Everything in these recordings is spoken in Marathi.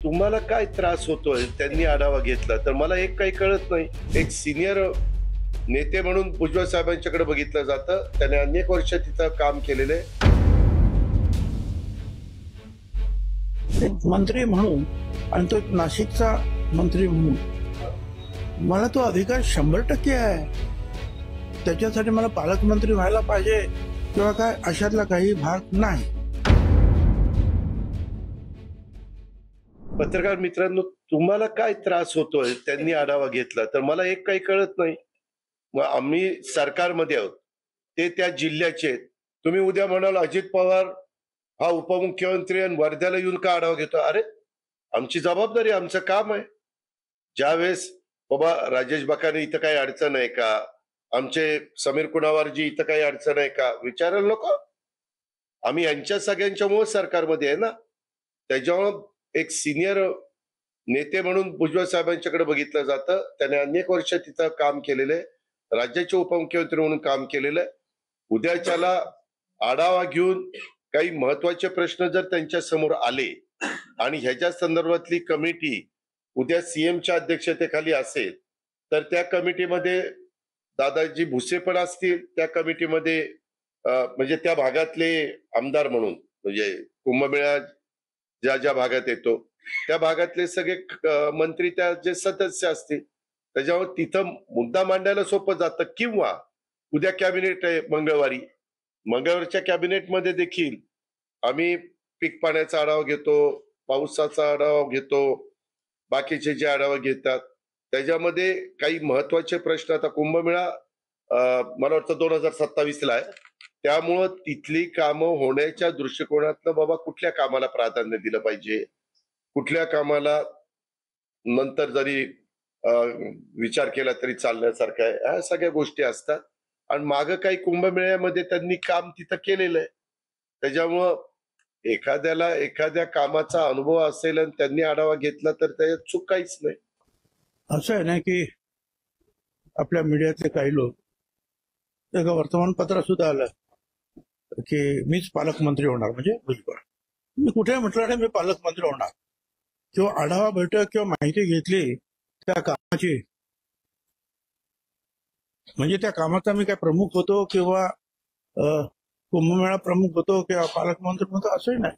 तुम्हाला काय त्रास होतोय त्यांनी आढावा घेतला तर मला एक काही कळत नाही. एक सिनियर नेते म्हणून भुजबळ साहेबांच्याकडे बघितलं जातं. त्याने अनेक वर्ष तिथं काम केलेलं आहे. एक मंत्री म्हणून आणि तो एक नाशिकचा मंत्री म्हणून मला तो अधिकार 100% आहे. त्याच्यासाठी मला पालकमंत्री व्हायला पाहिजे किंवा काय अशातला काही भाग नाही. पत्रकार मित्रांनो, तुम्हाला काय त्रास होतोय त्यांनी आढावा घेतला तर मला एक काही कळत नाही. मग आम्ही सरकारमध्ये आहोत, ते त्या जिल्ह्याचे आहेत. तुम्ही उद्या म्हणाल अजित पवार हा उपमुख्यमंत्री आणि वर्ध्याला येऊन का आढावा घेतो? अरे आमची जबाबदारी, आमचं काम आहे. ज्यावेळेस बाबा राजेश बाकाने इथं काही अडचण आहे का, आमचे समीर कुणावारजी इथं काही अडचण आहे का विचारायला नको. आम्ही यांच्या सगळ्यांच्यामुळे सरकारमध्ये आहे ना. त्याच्यामुळं एक सिनियर नेते म्हणून भुजबळ साहेबांच्याकडे बघितलं जातं. त्याने अनेक वर्ष तिथं काम केलेलं आहे. राज्याचे उपमुख्यमंत्री म्हणून काम केलेलं आहे. उद्याच्याला आढावा घेऊन काही महत्वाचे प्रश्न जर त्यांच्या समोर आले आणि ह्याच्या संदर्भातली कमिटी उद्या सीएमच्या अध्यक्षतेखाली असेल तर त्या कमिटीमध्ये दादाजी भुसे पण असतील. त्या कमिटीमध्ये म्हणजे त्या भागातले आमदार म्हणून, म्हणजे कुंभमेळा ज्या ज्या भागात येतो त्या भागातले सगळे मंत्री त्या जे सदस्य असतील, त्याच्यावर तिथं मुद्दा मांडायला सोपं जातं. किंवा उद्या कॅबिनेट आहे मंगळवारच्या कॅबिनेटमध्ये देखील आम्ही पीक पाण्याचा आढावा घेतो, पावसाचा आढावा घेतो, बाकीचे जे आढावा घेतात त्याच्यामध्ये काही महत्वाचे प्रश्न. आता कुंभमेळा मला वाटतं 2027 आहे. त्यामुळं तिथली कामं होण्याच्या दृष्टिकोनातनं बाबा कुठल्या कामाला प्राधान्य दिलं पाहिजे, कुठल्या कामाला नंतर जरी विचार केला तरी चालण्यासारखा आहे, ह्या सगळ्या गोष्टी असतात. आणि मागं काही कुंभमेळ्यामध्ये त्यांनी काम तिथं केलेलं आहे. त्याच्यामुळं एखाद्याला एखाद्या कामाचा अनुभव असेल आणि त्यांनी आढावा घेतला तर त्याच्यात चूक काहीच नाही. असं आहे ना की आपल्या मीडियातले काही लोक एका वर्तमानपत्रात सुद्धा आलं की मीच पालकमंत्री होणार, म्हणजे भुजबळ. मी कुठे म्हटलं नाही मी पालकमंत्री होणार, किंवा आढावा बैठक किंवा माहिती घेतली त्या कामाची, म्हणजे त्या कामाचा मी काय प्रमुख होतो किंवा कुंभमेळा प्रमुख होतो किंवा पालकमंत्री होतो असंही नाही.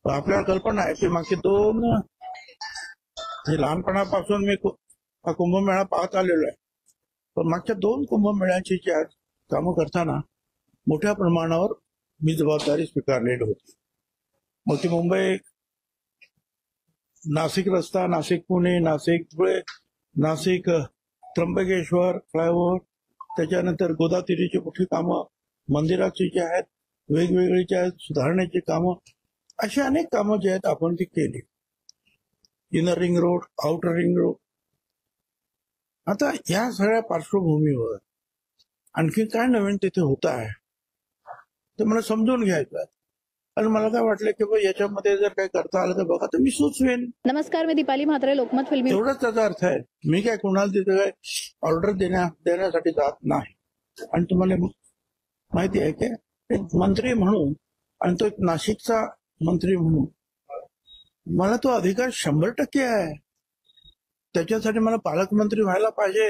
आपल्याला कल्पना आहे की मागचे लहानपणापासून मी हा कुंभमेळा पाहत आलेलो आहे. पण मागच्या 2 कुंभमेळ्याची जी कामं करताना मोठ्या प्रमाणावर मी जबाबदारी स्वीकारलेली होती. मग ती मुंबई नाशिक रस्ता, नाशिक पुणे, नाशिक धुळे, नाशिक त्र्यंबकेश्वर फ्लायओव्हर, त्याच्यानंतर गोदावरीची मोठी कामं, मंदिराची जी आहेत, वेगवेगळी जी आहेत सुधारण्याची कामं, अशी अनेक कामं जी आहेत आपण ती केली. Inner ring road, outer ring road. आता या सगळ्या पार्श्वभूमीवर आणखी काय नवीन तिथे होत आहे ते मला समजून घ्यायचं आहे. आणि मला काय वाटलं की याच्यामध्ये जर काही करता आलं तर बघा, तर मी सुचवेन. नमस्कार, मी दीपाली म्हात्रे, लोकमत फिल्मी. एवढाच त्याचा अर्थ आहे. मी काय कोणाला तिथे काय ऑर्डर देण्यासाठी जात नाही. आणि तुम्हाला माहिती आहे की एक मंत्री म्हणून आणि तो एक नाशिकचा मंत्री म्हणून मला तो अधिकार 100% आहे. त्याच्यासाठी मला पालकमंत्री व्हायला पाहिजे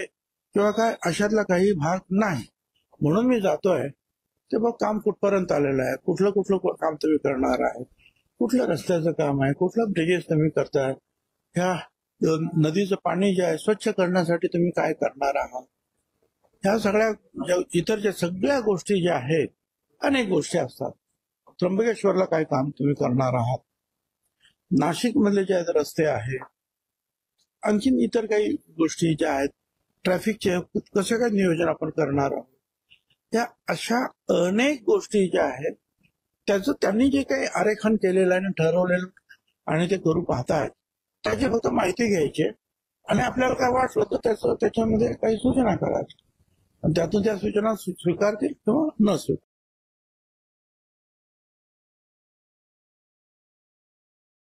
किंवा काय अशातला काही भाग नाही. म्हणून मी जातोय ते बघ काम कुठपर्यंत आलेलं आहे, कुठलं काम तुम्ही करणार आहे, कुठल्या रस्त्याचं काम आहे, कुठला ब्रिजेस तुम्ही करताय, ह्या नदीचं पाणी जे आहे स्वच्छ करण्यासाठी तुम्ही काय करणार आहात, ह्या सगळ्या इतर ज्या सगळ्या गोष्टी ज्या आहेत, अनेक गोष्टी असतात. त्र्यंबकेश्वरला काय काम तुम्ही करणार आहात, नाशिक मधले जे आहेत रस्ते आहेत, आणखीन इतर काही गोष्टी ज्या आहेत, ट्रॅफिकचे कसं काय नियोजन आपण करणार आहोत, या अशा अनेक गोष्टी ज्या आहेत त्याचं त्यांनी जे काही आरेखन केलेलं आहे ठरवलेलं आणि ते करू पाहतायत, त्याची फक्त माहिती घ्यायची आणि आपल्याला काय वाटलं तर त्याच्यामध्ये काही सूचना करायच्या आणि त्यातून त्या सूचना स्वीकारतील किंवा न स्वीकारतील.